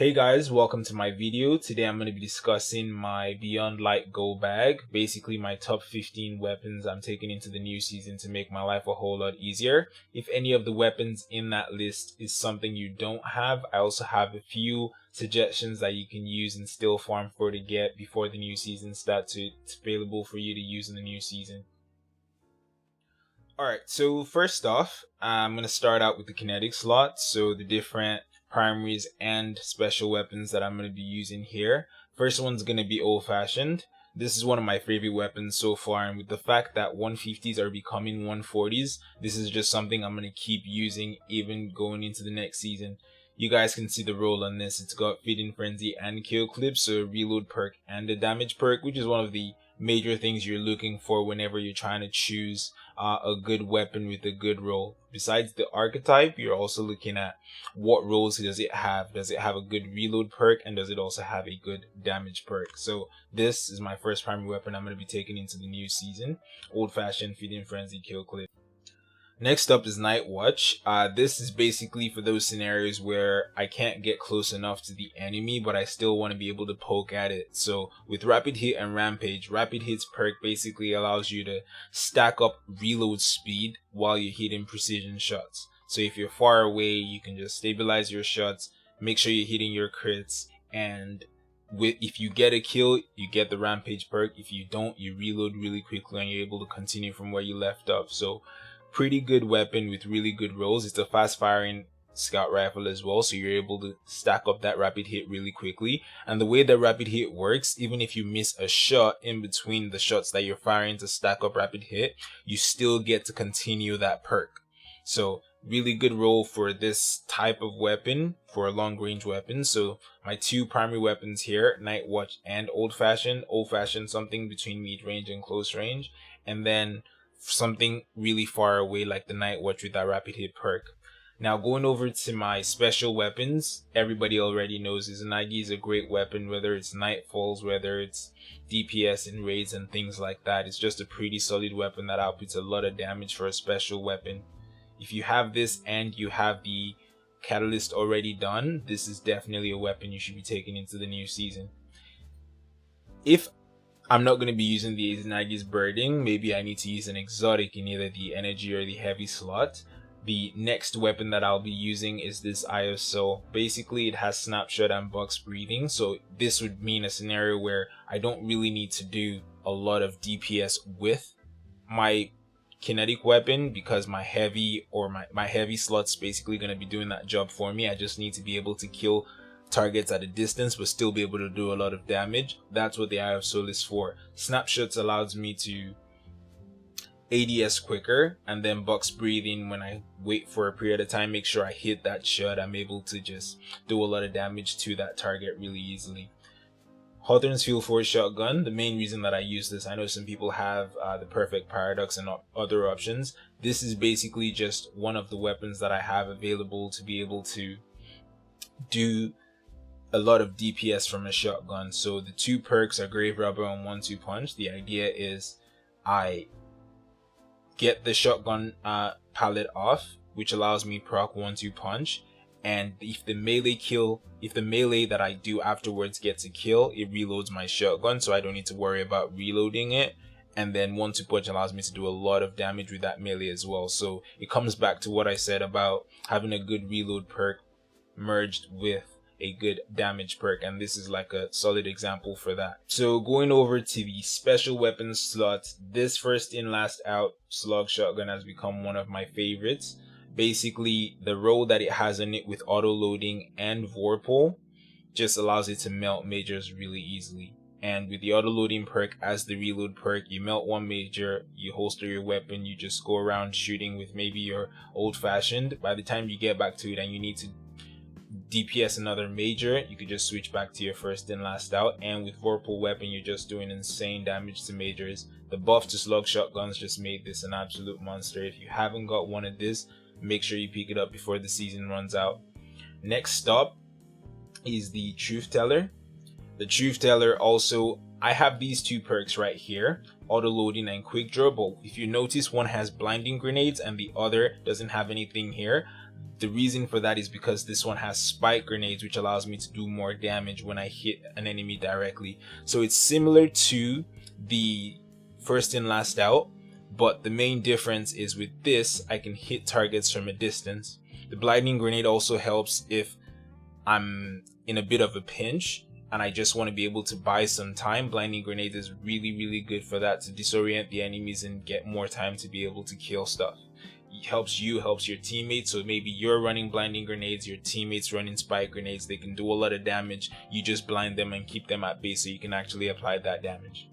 Hey guys, welcome to my video. Today I'm going to be discussing my Beyond Light Go bag, basically my top 15 weapons I'm taking into the new season to make my life a whole lot easier. If any of the weapons in that list is something you don't have, I also have a few suggestions that you can use and still farm for to get before the new season starts. It's available for you to use in the new season. Alright, so first off, I'm going to start out with the Kinetics slot, so the different primaries and special weapons that I'm going to be using here. First one's going to be Old Fashioned. This is one of my favorite weapons so far, and with the fact that 150s are becoming 140s, this is just something I'm going to keep using even going into the next season. You guys can see the roll on this. It's got Feeding Frenzy and Kill Clip, so a reload perk and a damage perk, which is one of the major things you're looking for whenever you're trying to choose a good weapon with a good roll. Besides the archetype, you're also looking at what rolls does it have. Does it have a good reload perk, and does it also have a good damage perk? So this is my first primary weapon I'm going to be taking into the new season. Old Fashioned, Feeding Frenzy, Kill Clip. Next up is Nightwatch. This is basically for those scenarios where I can't get close enough to the enemy, but I still want to be able to poke at it. So with Rapid Hit and Rampage, Rapid Hit's perk basically allows you to stack up reload speed while you're hitting precision shots. So if you're far away, you can just stabilize your shots, make sure you're hitting your crits, and if you get a kill, you get the Rampage perk. If you don't, you reload really quickly and you're able to continue from where you left off. So pretty good weapon with really good rolls. It's a fast firing scout rifle as well, so you're able to stack up that rapid hit really quickly. And the way that rapid hit works, even if you miss a shot in between the shots that you're firing to stack up rapid hit, you still get to continue that perk. So really good roll for this type of weapon, for a long range weapon. So my two primary weapons here, Nightwatch and Old Fashioned. Old Fashioned something between mid range and close range, and then something really far away like the Nightwatch with that rapid hit perk. Now going over to my special weapons, everybody already knows Izanagi is a great weapon, whether it's Nightfalls, whether it's DPS in raids and things like that. It's just a pretty solid weapon that outputs a lot of damage for a special weapon. If you have this and you have the catalyst already done, this is definitely a weapon you should be taking into the new season. If I'm not going to be using the Izanagi's Birding, maybe I need to use an exotic in either the energy or the heavy slot. The next weapon that I'll be using is this Eye of Soul. Basically, it has Snapshot and Box Breathing, so this would mean a scenario where I don't really need to do a lot of DPS with my kinetic weapon, because my heavy or my heavy slot's basically going to be doing that job for me. I just need to be able to kill targets at a distance but still be able to do a lot of damage. That's what the Eye of Soul is for. Snapshots allows me to ADS quicker, and then Box Breathing, when I wait for a period of time, make sure I hit that shot, I'm able to just do a lot of damage to that target really easily. Hawthorne's Fuel Force Shotgun, the main reason that I use this, I know some people have the Perfect Paradox and other options. This is basically just one of the weapons that I have available to be able to do a lot of DPS from a shotgun. So the two perks are Grave Robber and 1-2 Punch. The idea is I get the shotgun palette off, which allows me proc 1-2 Punch, and if the melee that I do afterwards gets a kill, it reloads my shotgun, so I don't need to worry about reloading it. And then 1-2 Punch allows me to do a lot of damage with that melee as well. So it comes back to what I said about having a good reload perk merged with a good damage perk, and this is like a solid example for that. So going over to the special weapons slot, this first in last out slug shotgun has become one of my favorites. Basically, the roll that it has in it with auto loading and Vorpal just allows it to melt majors really easily. And with the auto loading perk as the reload perk, you melt one major, you holster your weapon, you just go around shooting with maybe your Old Fashioned. By the time you get back to it and you need to DPS another major, you could just switch back to your first in last out, and with Vorpal weapon you're just doing insane damage to majors. The buff to slug shotguns just made this an absolute monster. If you haven't got one of this, make sure you pick it up before the season runs out. Next stop is the Truth Teller. The Truth Teller also, I have these two perks right here, auto loading and quick draw, but if you notice, one has blinding grenades and the other doesn't have anything here. The reason for that is because this one has spike grenades, which allows me to do more damage when I hit an enemy directly. So it's similar to the first in last out, but the main difference is with this, I can hit targets from a distance. The blinding grenade also helps if I'm in a bit of a pinch and I just want to be able to buy some time. Blinding grenade is really good for that, to disorient the enemies and get more time to be able to kill stuff. It helps you, helps your teammates. So maybe you're running blinding grenades, your teammates running spike grenades. They can do a lot of damage. You just blind them and keep them at bay so you can actually apply that damage.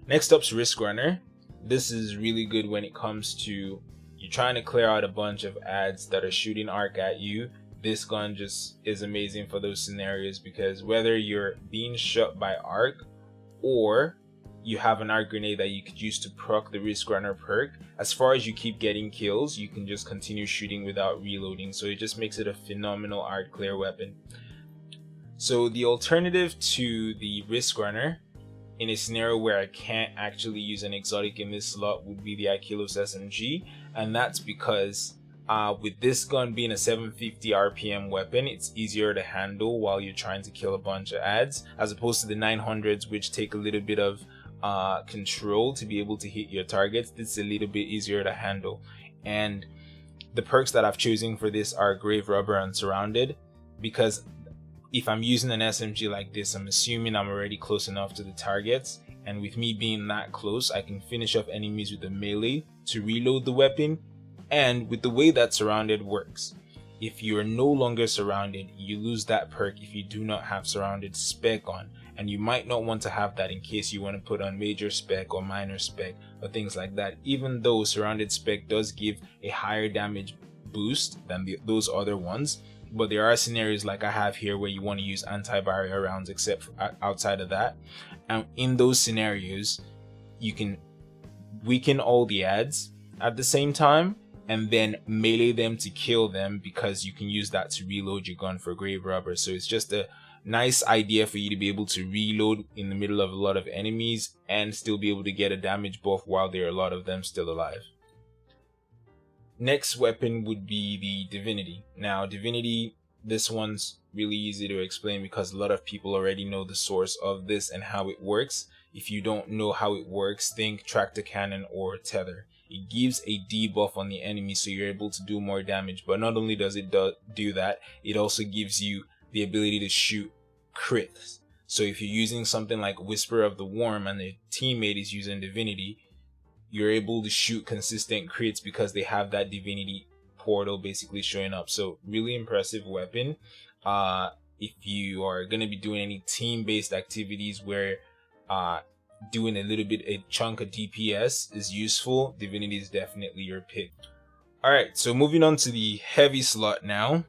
Next up's Risk Runner. This is really good when it comes to you're trying to clear out a bunch of ads that are shooting arc at you. This gun just is amazing for those scenarios, because whether you're being shot by arc or you have an arc grenade that you could use to proc the Risk Runner perk, as far as you keep getting kills, you can just continue shooting without reloading. So it just makes it a phenomenal arc clear weapon. So the alternative to the Risk Runner in a scenario where I can't actually use an exotic in this slot would be the Aquilos SMG, and that's because with this gun being a 750 RPM weapon, it's easier to handle while you're trying to kill a bunch of ads, as opposed to the 900s, which take a little bit of control to be able to hit your targets. This is a little bit easier to handle. And the perks that I've chosen for this are Grave Robber and Surrounded, because if I'm using an SMG like this, I'm assuming I'm already close enough to the targets, and with me being that close, I can finish off enemies with the melee to reload the weapon. And with the way that Surrounded works, if you are no longer surrounded, you lose that perk if you do not have Surrounded spec on, and you might not want to have that in case you want to put on major spec or minor spec or things like that, even though Surrounded spec does give a higher damage boost than those other ones. But there are scenarios like I have here where you want to use anti-barrier rounds, except for outside of that, and in those scenarios you can weaken all the ads at the same time and then melee them to kill them, because you can use that to reload your gun for Grave Robber. So it's just a nice idea for you to be able to reload in the middle of a lot of enemies and still be able to get a damage buff while there are a lot of them still alive. Next weapon would be the Divinity. Now Divinity, this one's really easy to explain because a lot of people already know the source of this and how it works. If you don't know how it works, think Tractor Cannon or Tether. It gives a debuff on the enemy so you're able to do more damage, but not only does it do that, it also gives you the ability to shoot crits. So if you're using something like Whisper of the Worm and the teammate is using Divinity, you're able to shoot consistent crits because they have that Divinity portal basically showing up. So really impressive weapon. If you are going to be doing any team-based activities where doing a chunk of DPS is useful, Divinity is definitely your pick. Alright, so moving on to the heavy slot now.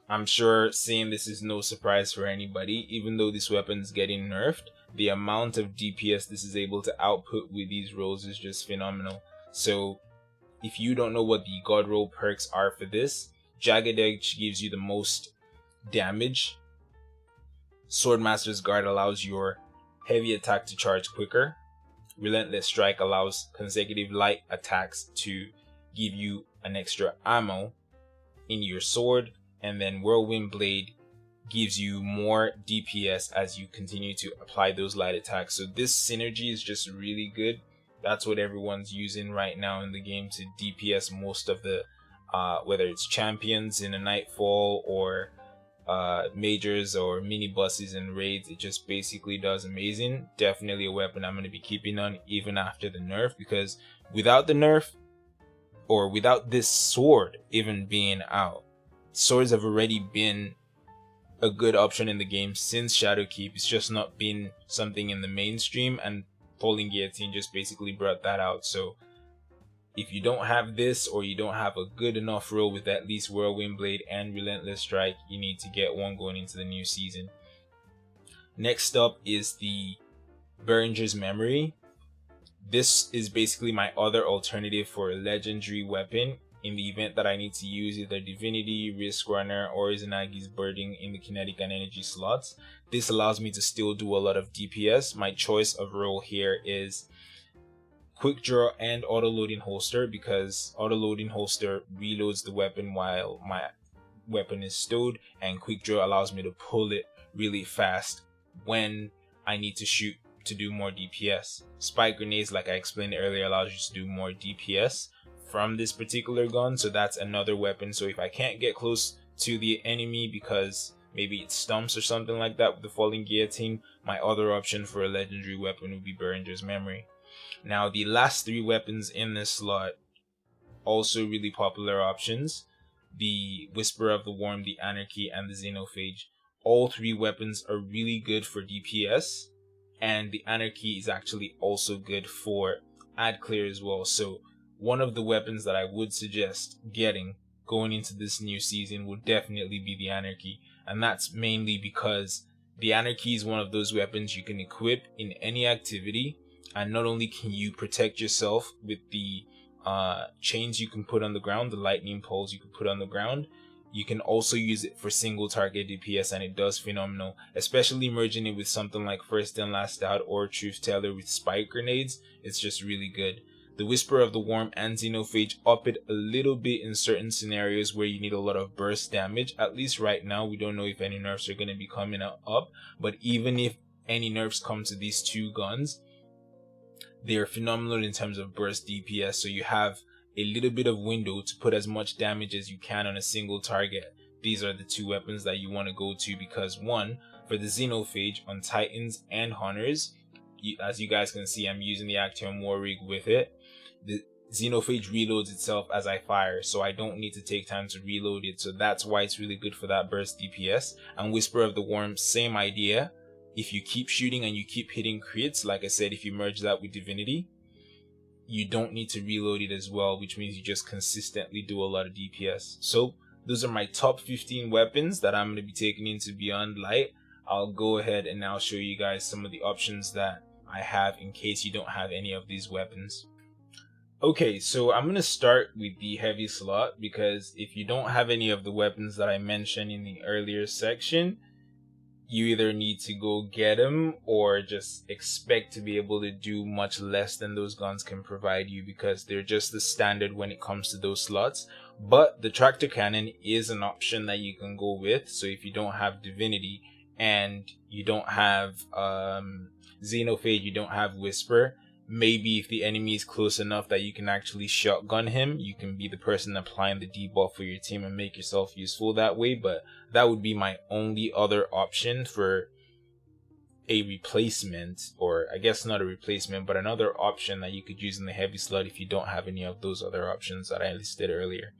I'm sure saying this is no surprise for anybody. Even though this weapon is getting nerfed, the amount of DPS this is able to output with these rolls is just phenomenal. So if you don't know what the God Roll perks are for this, Jagged Edge gives you the most damage. Swordmaster's Guard allows your heavy attack to charge quicker. Relentless Strike allows consecutive light attacks to give you an extra ammo in your sword. And then Whirlwind Blade gives you more DPS as you continue to apply those light attacks. So this synergy is just really good. That's what everyone's using right now in the game to DPS most of the whether it's champions in a Nightfall or majors or mini bosses and raids. It just basically does amazing. Definitely a weapon I'm going to be keeping on even after the nerf, because without the nerf, or without this sword even being out, swords have already been a good option in the game since Shadowkeep. It's just not been something in the mainstream, and Falling Guillotine just basically brought that out. So if you don't have this, or you don't have a good enough roll with at least Whirlwind Blade and Relentless Strike, you need to get one going into the new season. Next up is the Behringer's Memory. This is basically my other alternative for a legendary weapon in the event that I need to use either Divinity, Risk Runner, or Izanagi's Birding in the kinetic and energy slots. This allows me to still do a lot of DPS. My choice of role here is quick draw and auto loading holster, because auto loading holster reloads the weapon while my weapon is stowed, and quick draw allows me to pull it really fast when I need to shoot to do more DPS. Spike grenades, like I explained earlier, allows you to do more DPS from this particular gun, so that's another weapon. So if I can't get close to the enemy because maybe it stumps or something like that with the falling guillotine, my other option for a legendary weapon would be Behringer's Memory. Now the last three weapons in this slot, also really popular options: the Whisper of the Worm, the Anarchy, and the Xenophage. All three weapons are really good for DPS, and the Anarchy is actually also good for ad clear as well. So one of the weapons that I would suggest getting going into this new season would definitely be the Anarchy, and that's mainly because the Anarchy is one of those weapons you can equip in any activity, and not only can you protect yourself with the chains you can put on the ground, the lightning poles you can put on the ground, you can also use it for single target DPS, and it does phenomenal, especially merging it with something like First In Last Out or Truth Teller with spike grenades. It's just really good. The Whisper of the Worm and Xenophage up it a little bit in certain scenarios where you need a lot of burst damage. At least right now, we don't know if any nerfs are going to be coming up, but even if any nerfs come to these two guns, they are phenomenal in terms of burst DPS, so you have a little bit of window to put as much damage as you can on a single target. These are the two weapons that you want to go to, because one, for the Xenophage on Titans and Hunters, as you guys can see, I'm using the Action War Rig with it. The Xenophage reloads itself as I fire, so I don't need to take time to reload it, so that's why it's really good for that burst DPS. And Whisper of the Worm, same idea. If you keep shooting and you keep hitting crits, like I said, if you merge that with Divinity, you don't need to reload it as well, which means you just consistently do a lot of DPS. So those are my top 15 weapons that I'm going to be taking into Beyond Light. I'll go ahead and now show you guys some of the options that I have in case you don't have any of these weapons. Okay, so I'm going to start with the heavy slot, because if you don't have any of the weapons that I mentioned in the earlier section, you either need to go get them or just expect to be able to do much less than those guns can provide you, because they're just the standard when it comes to those slots. But the Tractor Cannon is an option that you can go with. So if you don't have Divinity and you don't have Xenophage, you don't have Whisper, maybe if the enemy is close enough that you can actually shotgun him, you can be the person applying the debuff for your team and make yourself useful that way. But that would be my only other option for a replacement, or I guess not a replacement, but another option that you could use in the heavy slot if you don't have any of those other options that I listed earlier.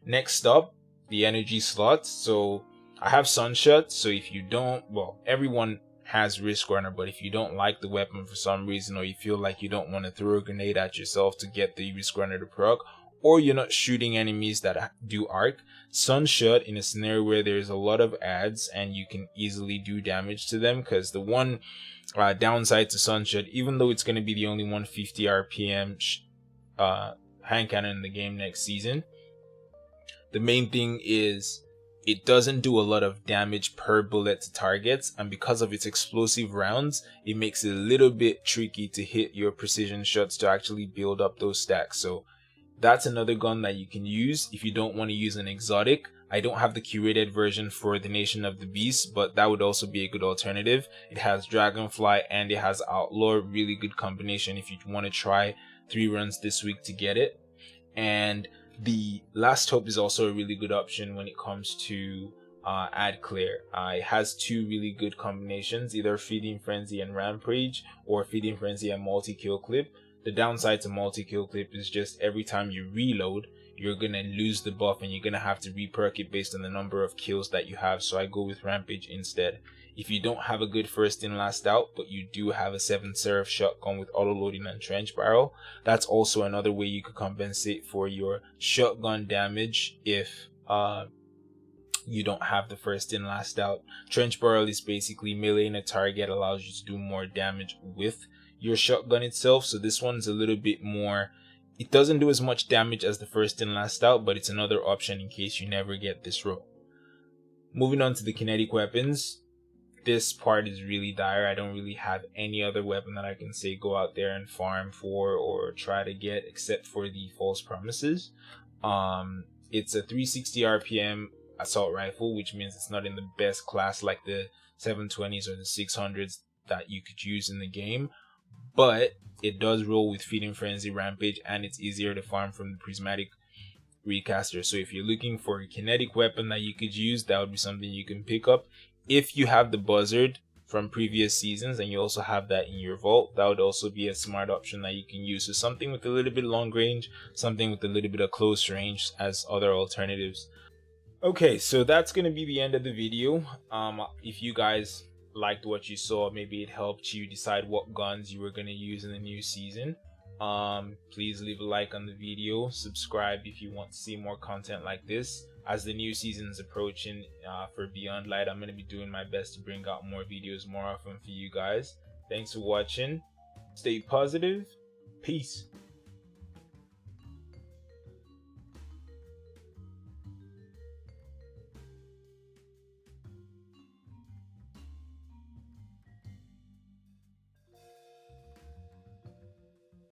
Next up, the energy slot. So I have Sunshot, so if you don't, well, everyone has Risk Runner, but if you don't like the weapon for some reason, or you feel like you don't want to throw a grenade at yourself to get the Risk Runner to proc, or you're not shooting enemies that do arc, Sunshot in a scenario where there's a lot of ads and you can easily do damage to them, because the one downside to Sunshot, even though it's going to be the only 150 RPM hand cannon in the game next season, the main thing is it doesn't do a lot of damage per bullet to targets, and because of its explosive rounds, it makes it a little bit tricky to hit your precision shots to actually build up those stacks. So that's another gun that you can use if you don't want to use an exotic. I don't have the curated version for the Nation of the Beast, but that would also be a good alternative. It has Dragonfly and it has Outlaw, really good combination if you want to try 3 runs this week to get it. And the Last Hope is also a really good option when it comes to ad clear. It has 2 really good combinations, either Feeding Frenzy and Rampage, or Feeding Frenzy and Multi-Kill Clip. The downside to Multi-Kill Clip is just every time you reload, you're going to lose the buff and you're going to have to re-perk it based on the number of kills that you have, so I go with Rampage instead. If you don't have a good First In Last Out, but you do have a 7 Seraph shotgun with auto-loading and trench barrel, that's also another way you could compensate for your shotgun damage if you don't have the First In Last Out. Trench barrel is basically meleeing a target, allows you to do more damage with your shotgun itself, so this one's a little bit more, it doesn't do as much damage as the First In Last Out, but it's another option in case you never get this row. Moving on to the kinetic weapons. this part is really dire. I don't really have any other weapon that I can say go out there and farm for or try to get, except for the false promises. It's a 360 RPM assault rifle, which means it's not in the best class like the 720s or the 600s that you could use in the game, but it does roll with Feeding Frenzy, Rampage, and it's easier to farm from the Prismatic Recaster. So if you're looking for a kinetic weapon that you could use, that would be something you can pick up. If you have the Buzzard from previous seasons and you also have that in your vault, that would also be a smart option that you can use. So something with a little bit long range, something with a little bit of close range as other alternatives. Okay, so that's gonna be the end of the video. If you guys liked what you saw, maybe it helped you decide what guns you were gonna use in the new season. Please leave a like on the video, subscribe if you want to see more content like this. As the new season is approaching for Beyond Light, I'm gonna be doing my best to bring out more videos more often for you guys. Thanks for watching. Stay positive. Peace.